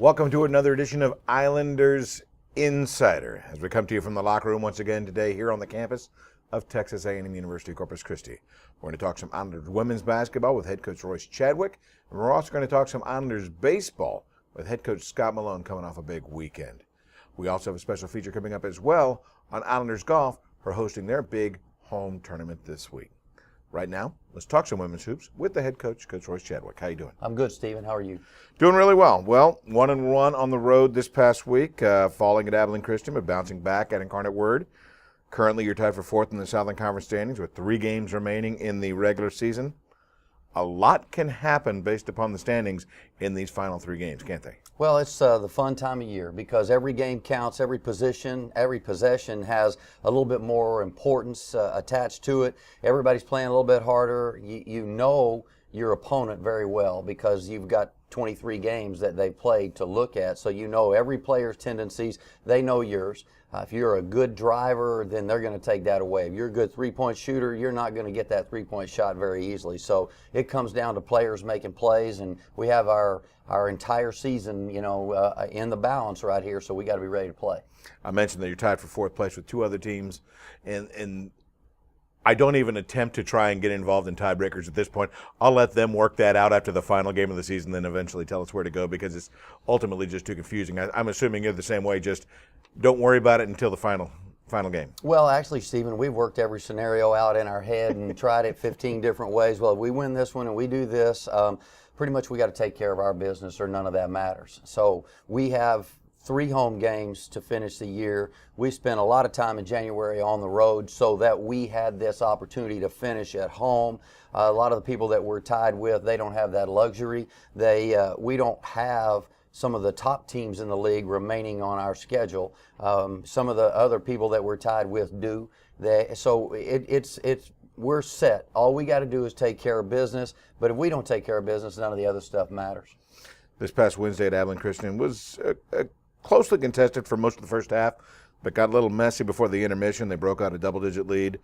Welcome to another edition of Islanders Insider, as we come to you from the locker room once again today here on the campus of Texas A&M University Corpus Christi. We're going to talk some Islanders women's basketball with head coach Royce Chadwick, and we're also going to talk some Islanders baseball with head coach Scott Malone coming off a big weekend. We also have a special feature coming up as well on Islanders golf for hosting their big home tournament this week. Right now, let's talk some women's hoops with the head coach, Coach Royce Chadwick. How you doing? I'm good, Stephen. How are you? Doing really well. Well, 1-1 on the road this past week, falling at Abilene Christian, but bouncing back at Incarnate Word. Currently, you're tied for fourth in the Southern Conference standings with 3 games remaining in the regular season. A lot can happen based upon the standings in these final 3 games, can't they? Well, it's the fun time of year because every game counts, every possession has a little bit more importance attached to it. Everybody's playing a little bit harder. You know your opponent very well because you've got 23 games that they've played to look at, so you know every player's tendencies. They know yours. If you're a good driver, then they're going to take that away. If you're a good three-point shooter, you're not going to get that three-point shot very easily. So it comes down to players making plays, and we have our entire season, in the balance right here, so we got to be ready to play. I mentioned that you're tied for 4th place with 2 other teams, and I don't even attempt to try and get involved in tiebreakers at this point. I'll let them work that out after the final game of the season, then eventually tell us where to go because it's ultimately just too confusing. I'm assuming you're the same way, just don't worry about it until the final game. Well, actually, Stephen, we've worked every scenario out in our head and tried it 15 different ways. Well, if we win this one and we do this, pretty much we got to take care of our business or none of that matters. So we have 3 home games to finish the year. We spent a lot of time in January on the road so that we had this opportunity to finish at home. A lot of the people that we're tied with, they don't have that luxury. We don't have some of the top teams in the league remaining on our schedule. Some of the other people that we're tied with do. We're set. All we got to do is take care of business. But if we don't take care of business, none of the other stuff matters. This past Wednesday at Abilene Christian was closely contested for most of the first half, but got a little messy before the intermission. They broke out a double-digit lead.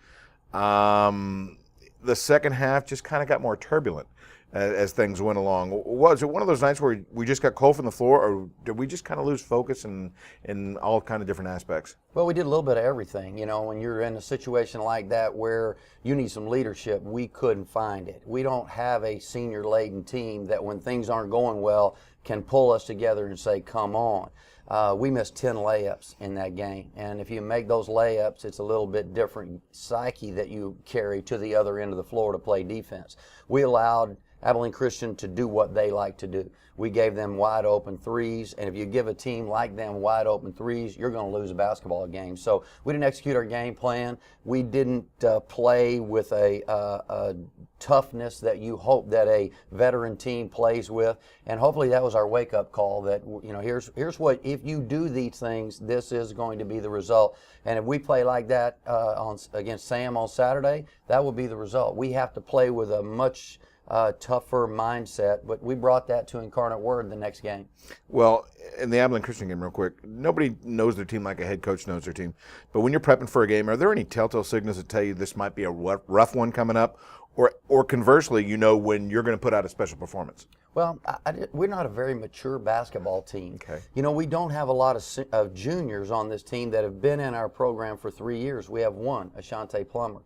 The second half just kind of got more turbulent as things went along. Was it one of those nights where we just got cold from the floor, or did we just kind of lose focus in all kind of different aspects? Well, we did a little bit of everything. When you're in a situation like that where you need some leadership, we couldn't find it. We don't have a senior-laden team that when things aren't going well can pull us together and say, come on. We missed 10 layups in that game, and if you make those layups, it's a little bit different psyche that you carry to the other end of the floor to play defense. We allowed Abilene Christian to do what they like to do. We gave them wide open threes, and if you give a team like them wide open threes, you're going to lose a basketball game. So we didn't execute our game plan. We didn't play with a toughness that you hope that a veteran team plays with, and hopefully that was our wake-up call that, here's what, if you do these things, this is going to be the result. And if we play like that against Sam on Saturday, that will be the result. We have to play with a much tougher mindset, but we brought that to Incarnate Word the next game. Well, in the Abilene Christian game, real quick, nobody knows their team like a head coach knows their team. But when you're prepping for a game, are there any telltale signals that tell you this might be a rough one coming up? Or conversely, when you're going to put out a special performance? Well, we're not a very mature basketball team. Okay. We don't have a lot of juniors on this team that have been in our program for 3 years. We have one, Ashante Plummer.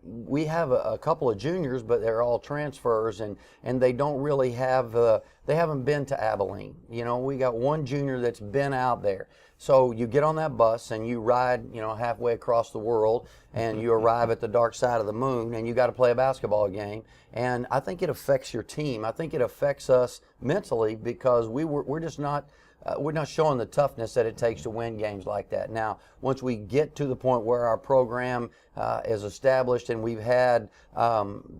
We have a couple of juniors, but they're all transfers, and they don't really have, they haven't been to Abilene. We got one junior that's been out there. So you get on that bus and you ride, halfway across the world, and you arrive at the dark side of the moon, and you got to play a basketball game. And I think it affects your team. I think it affects us mentally because we're just not. We're not showing the toughness that it takes to win games like that. Now, once we get to the point where our program is established and we've had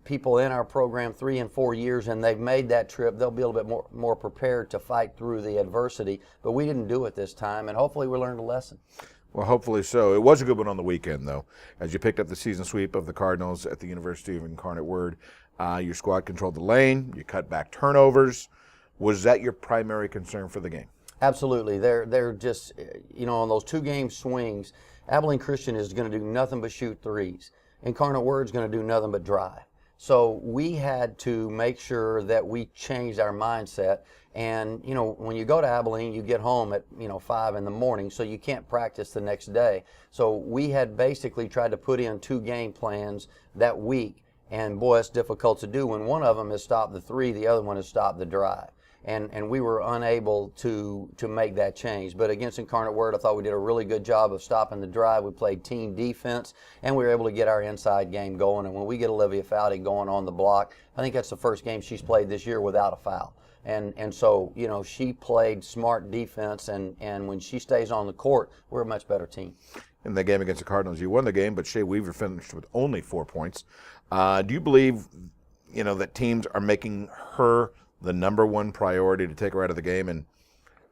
people in our program 3 and 4 years and they've made that trip, they'll be a little bit more prepared to fight through the adversity. But we didn't do it this time, and hopefully we learned a lesson. Well, hopefully so. It was a good one on the weekend, though, as you picked up the season sweep of the Cardinals at the University of Incarnate Word. Your squad controlled the lane. You cut back turnovers. Was that your primary concern for the game? Absolutely. They're just, on those 2-game swings, Abilene Christian is going to do nothing but shoot threes. Incarnate Word's going to do nothing but drive. So we had to make sure that we changed our mindset. And, you know, when you go to Abilene, you get home at, 5 in the morning, so you can't practice the next day. So we had basically tried to put in 2 game plans that week. And boy, it's difficult to do when one of them is stop the 3, the other one is stop the drive. And we were unable to make that change. But against Incarnate Word, I thought we did a really good job of stopping the drive. We played team defense, and we were able to get our inside game going. And when we get Olivia Foudy going on the block, I think that's the first game she's played this year without a foul. And so, she played smart defense, and when she stays on the court, we're a much better team. In the game against the Cardinals, you won the game, but Shea Weaver finished with only 4 points. Do you believe, that teams are making her the number one priority to take her out of the game, and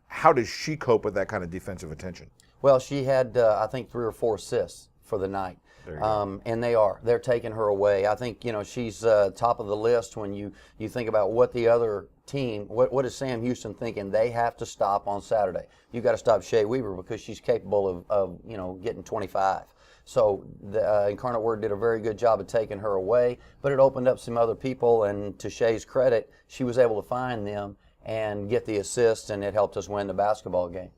how does she cope with that kind of defensive attention? Well, she had, I think, 3 or 4 assists for the night. And they're taking her away. I think, she's top of the list when you think about what the other team, what is Sam Houston thinking they have to stop on Saturday. You got to stop Shea Weaver because she's capable of getting 25. So the Incarnate Word did a very good job of taking her away, but it opened up some other people, and to Shea's credit, she was able to find them and get the assist, and it helped us win the basketball game.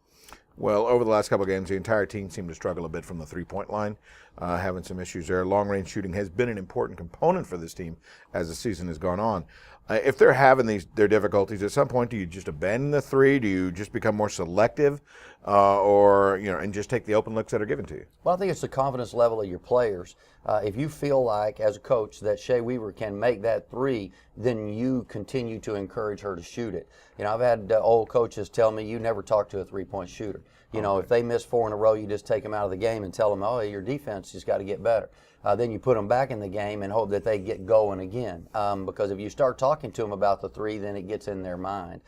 Well, over the last couple of games, the entire team seemed to struggle a bit from the three-point line, having some issues there. Long-range shooting has been an important component for this team as the season has gone on. If they're having their difficulties, at some point, do you just abandon the 3? Do you just become more selective, or and just take the open looks that are given to you? Well, I think it's the confidence level of your players. If you feel like, as a coach, that Shea Weaver can make that 3, then you continue to encourage her to shoot it. I've had old coaches tell me, you never talk to a 3-point shooter. If they miss 4 in a row, you just take them out of the game and tell them, oh, your defense has got to get better. Then you put them back in the game and hope that they get going again. Because if you start talking to them about the 3, then it gets in their mind.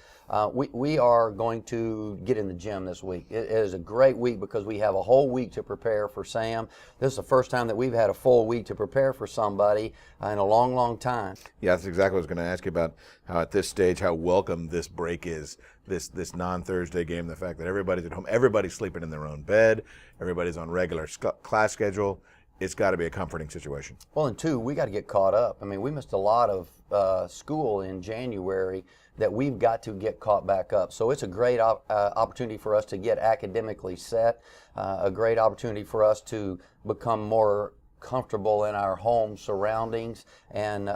We are going to get in the gym this week. It is a great week because we have a whole week to prepare for Sam. This is the first time that we've had a full week to prepare for somebody in a long, long time. Yeah, that's exactly what I was going to ask you about, how at this stage, how welcome this break is, this non-Thursday game, the fact that everybody's at home, everybody's sleeping in their own bed, everybody's on regular class schedule. It's got to be a comforting situation. Well, and 2, we got to get caught up. I mean, we missed a lot of school in January that we've got to get caught back up. So it's a great opportunity for us to get academically set, a great opportunity for us to become more comfortable in our home surroundings, and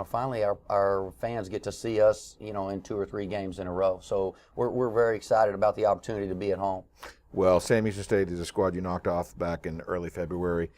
finally our fans get to see us in 2 or 3 games in a row. So we're very excited about the opportunity to be at home. Well, Sam Houston State is a squad you knocked off back in early February.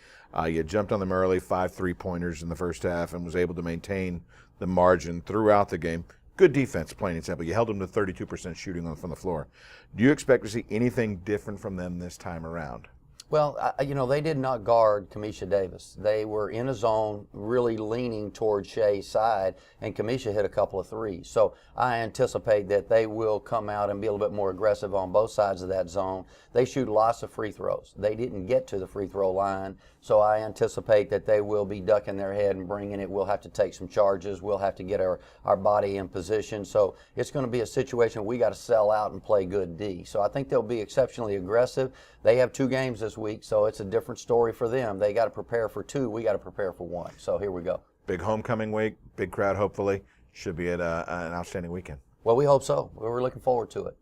You jumped on them early, 5 3-pointers in the first half, and was able to maintain the margin throughout the game. Good defense, plain and simple. You held them to 32% shooting from the floor. Do you expect to see anything different from them this time around? Well, they did not guard Kamisha Davis. They were in a zone really leaning toward Shea's side, and Kamisha hit a couple of 3s. So I anticipate that they will come out and be a little bit more aggressive on both sides of that zone. They shoot lots of free throws. They didn't get to the free throw line, so I anticipate that they will be ducking their head and bringing it. We'll have to take some charges. We'll have to get our body in position. So it's going to be a situation we got to sell out and play good D. So I think they'll be exceptionally aggressive. They have 2 games this week, so it's a different story for them. They got to prepare for 2. We got to prepare for 1. So here we go. Big homecoming week, big crowd hopefully. Should be an outstanding weekend. Well, we hope so. We're looking forward to it.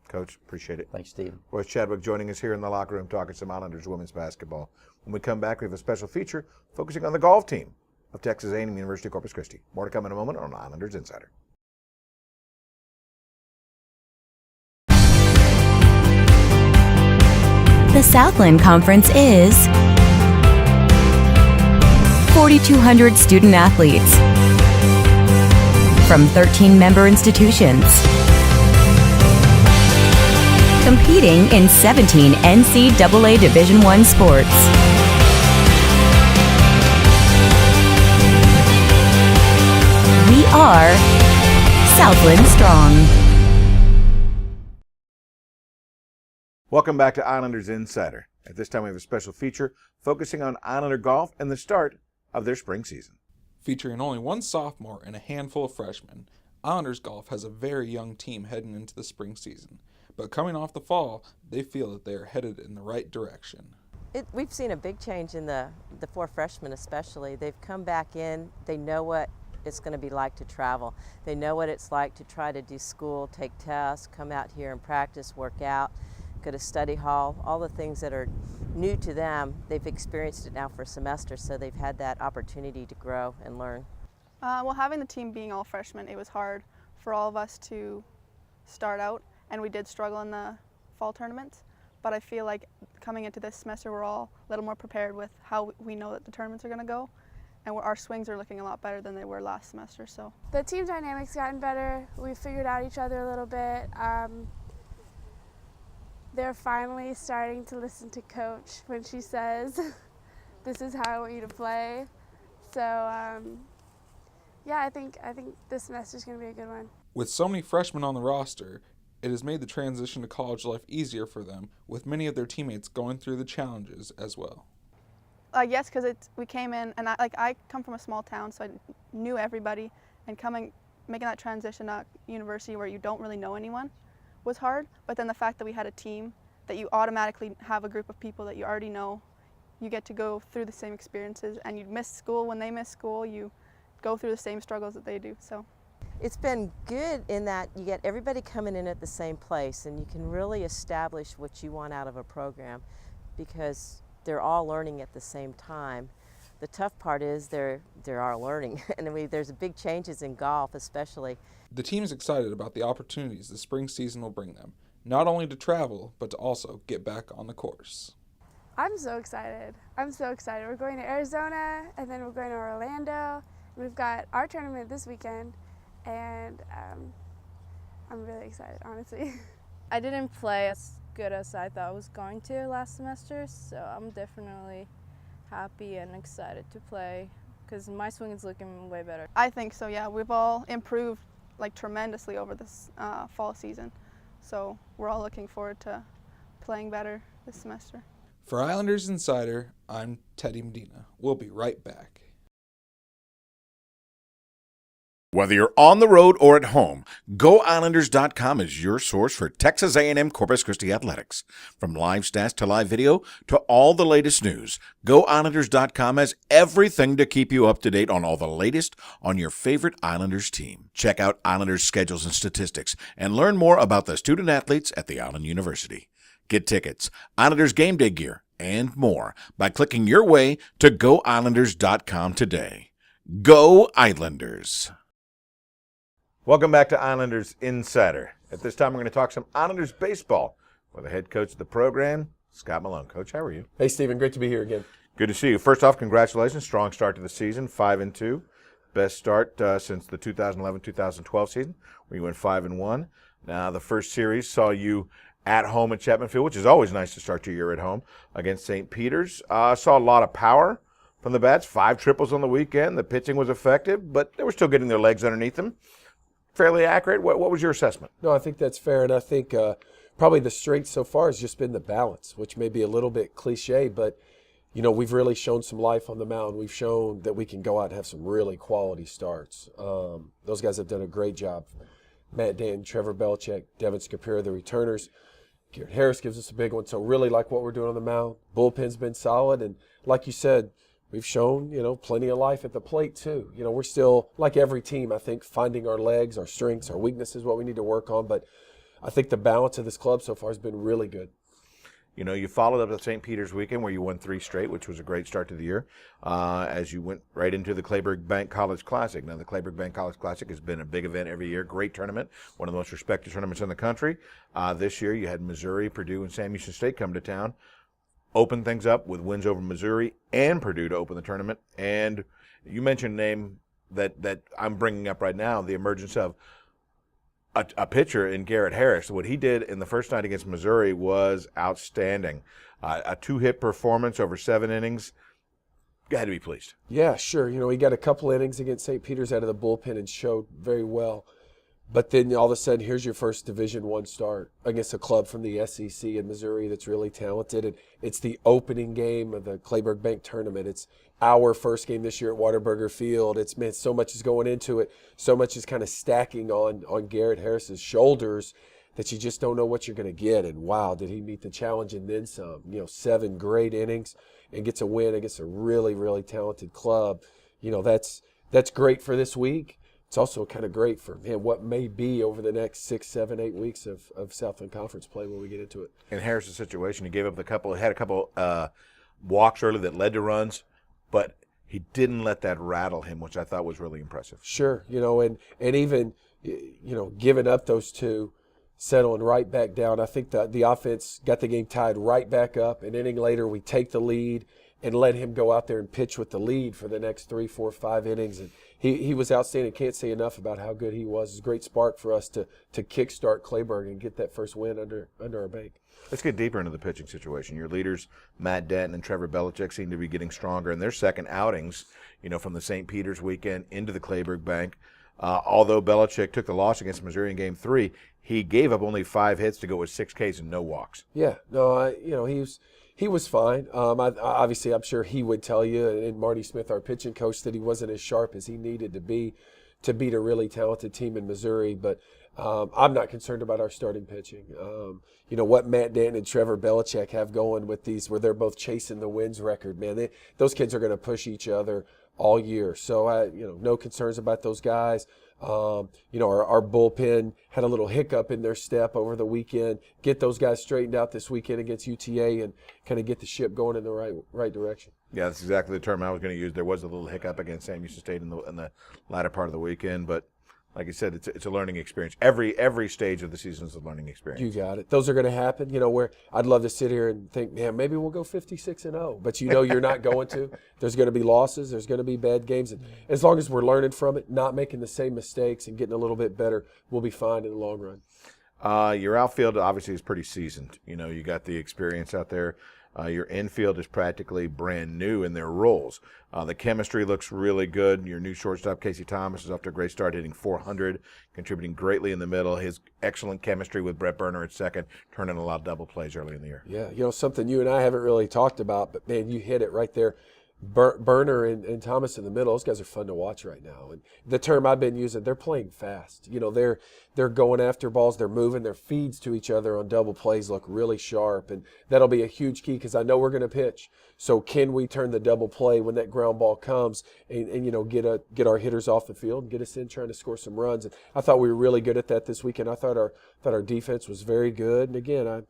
Coach, appreciate it. Thanks, Stephen. Royce Chadwick joining us here in the locker room talking some Islanders women's basketball. When we come back, we have a special feature focusing on the golf team of Texas A&M University Corpus Christi. More to come in a moment on Islanders Insider. The Southland Conference is 4,200 student athletes from 13 member institutions, competing in 17 NCAA Division I sports. We are Southland Strong. Welcome back to Islanders Insider. At this time, we have a special feature focusing on Islander golf and the start of their spring season. Featuring only 1 sophomore and a handful of freshmen, Islanders golf has a very young team heading into the spring season. But coming off the fall, they feel that they are headed in the right direction. We've seen a big change in the 4 freshmen especially. They've come back in, they know what it's going to be like to travel. They know what it's like to try to do school, take tests, come out here and practice, work out, go to study hall, all the things that are new to them. They've experienced it now for a semester, so they've had that opportunity to grow and learn. Well, having the team being all freshmen, it was hard for all of us to start out, and we did struggle in the fall tournaments. But I feel like coming into this semester, we're all a little more prepared with how we know that the tournaments are going to go, and our swings are looking a lot better than they were last semester. So the team dynamics gotten better. We figured out each other a little bit. They're finally starting to listen to Coach when she says, "This is how I want you to play." So yeah, I think this semester is going to be a good one. With so many freshmen on the roster, it has made the transition to college life easier for them, with many of their teammates going through the challenges as well. Yes, because we came in, and I come from a small town, so I knew everybody, and making that transition to university where you don't really know anyone was hard. But then the fact that we had a team, that you automatically have a group of people that you already know, you get to go through the same experiences, and you miss school when they miss school, you go through the same struggles that they do. So It's been good in that you get everybody coming in at the same place, and you can really establish what you want out of a program because they're all learning at the same time. The tough part is they're all learning, and there's big changes in golf especially. The team is excited about the opportunities the spring season will bring them, not only to travel, but to also get back on the course. I'm so excited. We're going to Arizona, and then we're going to Orlando. We've got our tournament this weekend, and I'm really excited, honestly. I didn't play as good as I thought I was going to last semester, so I'm definitely happy and excited to play because my swing is looking way better. I think so, yeah. We've all improved tremendously over this fall season, so we're all looking forward to playing better this semester. For Islanders Insider, I'm Teddy Medina. We'll be right back. Whether you're on the road or at home, GoIslanders.com is your source for Texas A&M Corpus Christi athletics. From live stats to live video to all the latest news, GoIslanders.com has everything to keep you up to date on all the latest on your favorite Islanders team. Check out Islanders schedules and statistics and learn more about the student athletes at the Island University. Get tickets, Islanders game day gear, and more by clicking your way to GoIslanders.com today. Go Islanders! Welcome back to Islanders Insider. At this time, we're going to talk some Islanders baseball with the head coach of the program, Scott Malone. Coach, how are you? Hey, Stephen. Great to be here again. Good to see you. First off, congratulations. Strong start to the season, 5-2. Best start since the 2011-2012 season, where you went 5-1. Now, the first series saw you at home at Chapman Field, which is always nice to start your year at home, against St. Peter's. Saw a lot of power from the bats, 5 triples on the weekend. The pitching was effective, but they were still getting their legs underneath them. Fairly accurate. What was your assessment? No, I think that's fair, and I think probably the strength so far has just been the balance, which may be a little bit cliche, but we've really shown some life on the mound. We've shown that we can go out and have some really quality starts. Those guys have done a great job. Matt Dan, Trevor Belichick, Devin Scapira, the returners. Garrett Harris gives us a big one, so really like what we're doing on the mound. Bullpen's been solid, and like you said, we've shown, plenty of life at the plate too. We're still, like every team, I think, finding our legs, our strengths, our weaknesses, what we need to work on. But I think the balance of this club so far has been really good. You followed up the St. Peter's weekend where you won 3 straight, which was a great start to the year, as you went right into the Clayburgh Bank College Classic. Now, the Clayburgh Bank College Classic has been a big event every year, great tournament, one of the most respected tournaments in the country. This year, you had Missouri, Purdue, and Sam Houston State come to town. Open things up with wins over Missouri and Purdue to open the tournament. And you mentioned a name that I'm bringing up right now, the emergence of a pitcher in Garrett Harris. What he did in the first night against Missouri was outstanding. A 2-hit performance over 7 innings. You had to be pleased. Yeah, sure. He got a couple innings against St. Peter's out of the bullpen and showed very well. But then all of a sudden, here's your first Division I start against a club from the SEC in Missouri that's really talented. And it's the opening game of the Clayburgh Bank tournament. It's our first game this year at Whataburger Field. So much is going into it. So much is kind of stacking on Garrett Harris's shoulders. that you just don't know what you're going to get. And wow, did he meet the challenge and then some? 7 great innings and gets a win against a really, really talented club. That's great for this week. It's also kind of great for what may be over the next 6, 7, 8 weeks of Southland Conference play when we get into it. In Harris' had a couple walks early that led to runs, but he didn't let that rattle him, which I thought was really impressive. Sure, and even giving up those 2, settling right back down. I think the offense got the game tied right back up. An inning later, we take the lead and let him go out there and pitch with the lead for the next 3, 4, 5 innings. And he was outstanding. Can't say enough about how good he was. It's a great spark for us to kickstart Clayburgh and get that first win under our bank. Let's get deeper into the pitching situation. Your leaders, Matt Denton and Trevor Belichick, seem to be getting stronger in their second outings, from the St. Peter's weekend into the Clayburgh bank. Although Belichick took the loss against Missouri in Game 3, he gave up only 5 hits to go with 6 Ks and no walks. Yeah, no, he was fine. Obviously, I'm sure he would tell you, and Marty Smith, our pitching coach, that he wasn't as sharp as he needed to be to beat a really talented team in Missouri. But I'm not concerned about our starting pitching. What Matt Denton and Trevor Belichick have going with these, where they're both chasing the wins record, man, those kids are going to push each other all year. So, no concerns about those guys. Our bullpen had a little hiccup in their step over the weekend. Get those guys straightened out this weekend against UTA and kind of get the ship going in the right direction. Yeah, that's exactly the term I was going to use. There was a little hiccup against Sam Houston State in the latter part of the weekend, but like I said, it's a learning experience. Every stage of the season is a learning experience. You got it. Those are going to happen. Where I'd love to sit here and think, man, maybe we'll go 56-0, but you're not going to. There's going to be losses. There's going to be bad games. And as long as we're learning from it, not making the same mistakes, and getting a little bit better, we'll be fine in the long run. Your outfield obviously is pretty seasoned. You got the experience out there. Your infield is practically brand new in their roles. The chemistry looks really good. Your new shortstop, Casey Thomas, is off to a great start, hitting .400, contributing greatly in the middle. His excellent chemistry with Brett Burner at second, turning a lot of double plays early in the year. Yeah, something you and I haven't really talked about, but, man, you hit it right there. Burner and Thomas in the middle, those guys are fun to watch right now. And the term I've been using, they're playing fast. They're going after balls, they're moving, their feeds to each other on double plays look really sharp, and that'll be a huge key because I know we're going to pitch. So can we turn the double play when that ground ball comes and get our hitters off the field and get us in trying to score some runs? And I thought we were really good at that this weekend. I thought our defense was very good. And again, I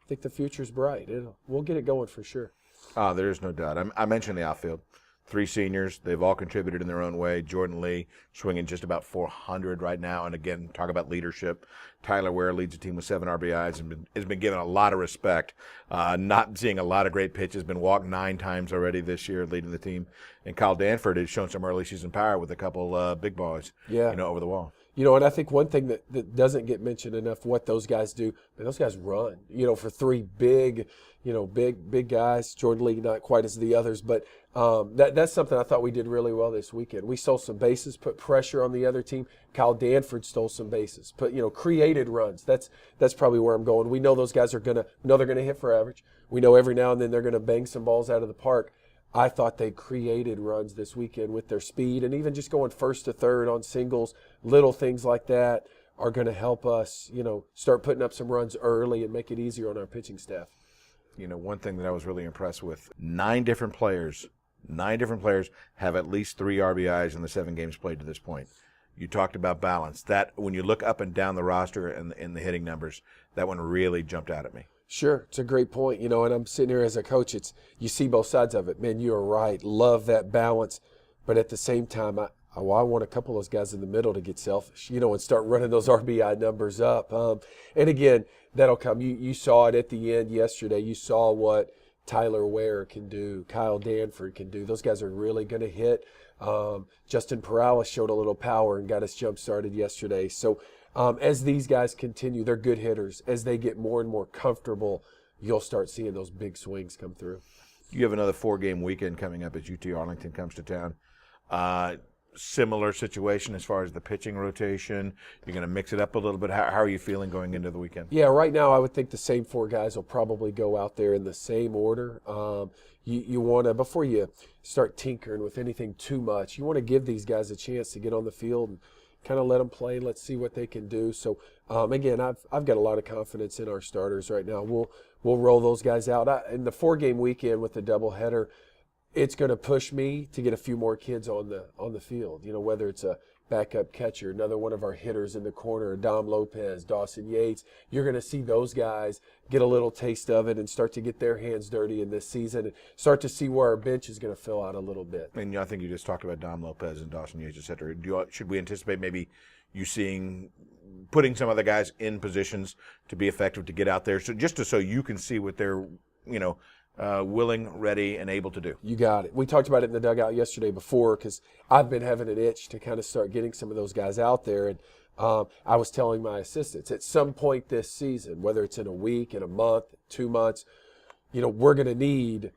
think the future's bright. We'll get it going for sure. There is no doubt. I mentioned the outfield. 3 seniors. They've all contributed in their own way. Jordan Lee swinging just about .400 right now. And again, talk about leadership. Tyler Ware leads the team with 7 RBIs and has been given a lot of respect. Not seeing a lot of great pitches. Been walked 9 times already this year, leading the team. And Kyle Danford has shown some early season power with a couple big boys. Over the wall. And I think one thing that doesn't get mentioned enough, what those guys do, those guys run, for 3 big guys. Jordan Lee, not quite as the others, but that's something I thought we did really well this weekend. We stole some bases, put pressure on the other team. Kyle Danford stole some bases, created runs. That's probably where I'm going. We know those guys they're gonna hit for average. We know every now and then they're gonna bang some balls out of the park. I thought they created runs this weekend with their speed, and even just going first to third on singles, little things like that are going to help us, start putting up some runs early and make it easier on our pitching staff. One thing that I was really impressed with, 9 different players have at least 3 RBIs in the 7 games played to this point. You talked about balance. That, when you look up and down the roster and in the hitting numbers, that one really jumped out at me. Sure, it's a great point, and I'm sitting here as a coach. You see both sides of it. Man, you are right. Love that balance, but at the same time, I want a couple of those guys in the middle to get selfish, and start running those RBI numbers up. And again, that'll come. You saw it at the end yesterday. You saw what Tyler Ware can do, Kyle Danford can do. Those guys are really going to hit. Justin Perales showed a little power and got us jump started yesterday. So. As these guys continue, they're good hitters. As they get more and more comfortable, you'll start seeing those big swings come through. You have another 4-game weekend coming up as UT Arlington comes to town. Similar situation as far as the pitching rotation. You're going to mix it up a little bit. How are you feeling going into the weekend? Yeah, right now I would think the same 4 guys will probably go out there in the same order. You want to, before you start tinkering with anything too much, you want to give these guys a chance to get on the field kind of let them play. Let's see what they can do. So again, I've got a lot of confidence in our starters right now. We'll roll those guys out. In the 4-game weekend with the doubleheader, it's going to push me to get a few more kids on the field. You know, whether it's a backup catcher, another one of our hitters in the corner, Dom Lopez, Dawson Yates. You're going to see those guys get a little taste of it and start to get their hands dirty in this season and start to see where our bench is going to fill out a little bit. And I think you just talked about Dom Lopez and Dawson Yates, et cetera. Should we anticipate maybe you putting some other guys in positions to be effective to get out there, so you can see what they're, willing, ready, and able to do? You got it. We talked about it in the dugout yesterday before because I've been having an itch to kind of start getting some of those guys out there. And I was telling my assistants at some point this season, whether it's in a week, in a month, 2 months, we're going to need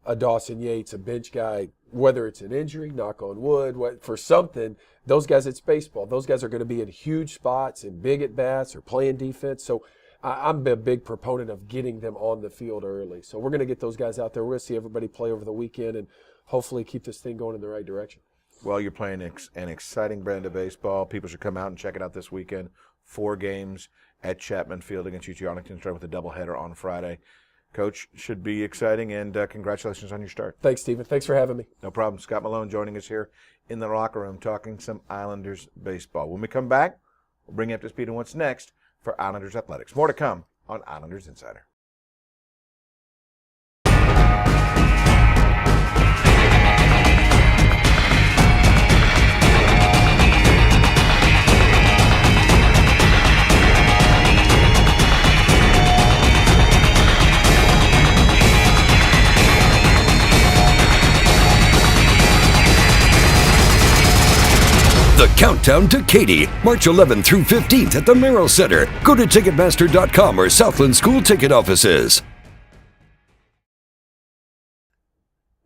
a Dawson Yates, a bench guy, whether it's an injury, knock on wood, for something. Those guys, it's baseball. Those guys are going to be in huge spots and big at bats or playing defense. So I'm a big proponent of getting them on the field early. So we're going to get those guys out there. We're going to see everybody play over the weekend and hopefully keep this thing going in the right direction. Well, you're playing an exciting brand of baseball. People should come out and check it out this weekend. 4 games at Chapman Field against UT Arlington, starting with a doubleheader on Friday. Coach, should be exciting, and congratulations on your start. Thanks, Stephen. Thanks for having me. No problem. Scott Malone joining us here in the locker room talking some Islanders baseball. When we come back, we'll bring you up to speed on what's next for Islanders Athletics. More to come on Islanders Insider. The Countdown to Katy, March 11th through 15th at the Merrill Center. Go to Ticketmaster.com or Southland School ticket offices.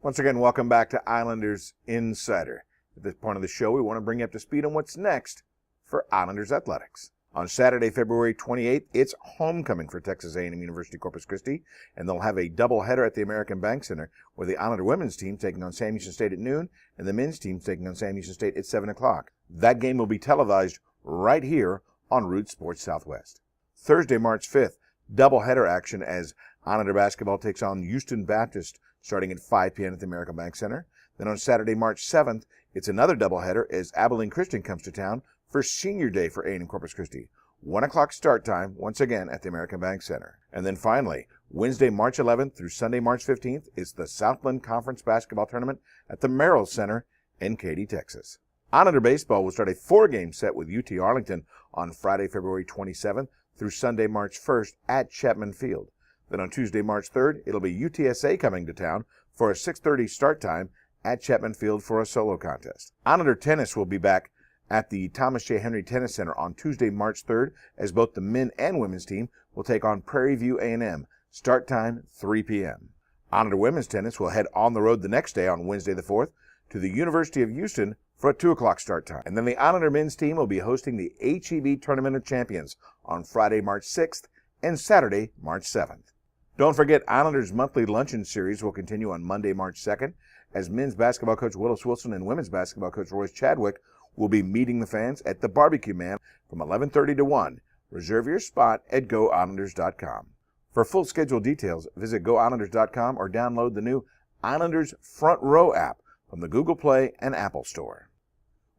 Once again, welcome back to Islanders Insider. At this point of the show, we want to bring you up to speed on what's next for Islanders Athletics. On Saturday, February 28th, it's homecoming for Texas A&M University Corpus Christi, and they'll have a doubleheader at the American Bank Center, where the Islander women's team taking on Sam Houston State at noon, and the men's team taking on Sam Houston State at 7 o'clock. That game will be televised right here on Root Sports Southwest. Thursday, March 5th, doubleheader action as Islander basketball takes on Houston Baptist starting at 5 p.m. at the American Bank Center. Then on Saturday, March 7th, it's another doubleheader as Abilene Christian comes to town for Senior Day for A&M Corpus Christi. 1 o'clock start time, once again at the American Bank Center. And then finally, Wednesday, March 11th through Sunday, March 15th is the Southland Conference Basketball Tournament at the Merrill Center in Katy, Texas. Islander baseball will start a 4-game set with UT Arlington on Friday, February 27th through Sunday, March 1st at Chapman Field. Then on Tuesday, March 3rd, it'll be UTSA coming to town for a 6:30 start time at Chapman Field for a solo contest. Islander tennis will be back at the Thomas J. Henry Tennis Center on Tuesday, March 3rd, as both the men and women's team will take on Prairie View A&M. Start time, 3 p.m. Islander women's tennis will head on the road the next day on Wednesday the 4th to the University of Houston for a 2 o'clock start time. And then the Islander men's team will be hosting the HEB Tournament of Champions on Friday, March 6th and Saturday, March 7th. Don't forget, Islanders' monthly luncheon series will continue on Monday, March 2nd, as men's basketball coach Willis Wilson and women's basketball coach Royce Chadwick will be meeting the fans at the Barbecue Man from 11:30 to 1. Reserve your spot at GoIslanders.com. For full schedule details, visit GoIslanders.com or download the new Islanders Front Row app from the Google Play and Apple Store.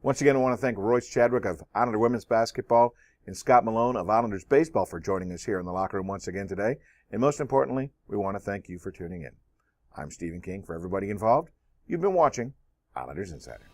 Once again, I want to thank Royce Chadwick of Islander women's basketball and Scott Malone of Islanders baseball for joining us here in the locker room once again today. And most importantly, we want to thank you for tuning in. I'm Stephen King. For everybody involved, you've been watching Islanders Insider.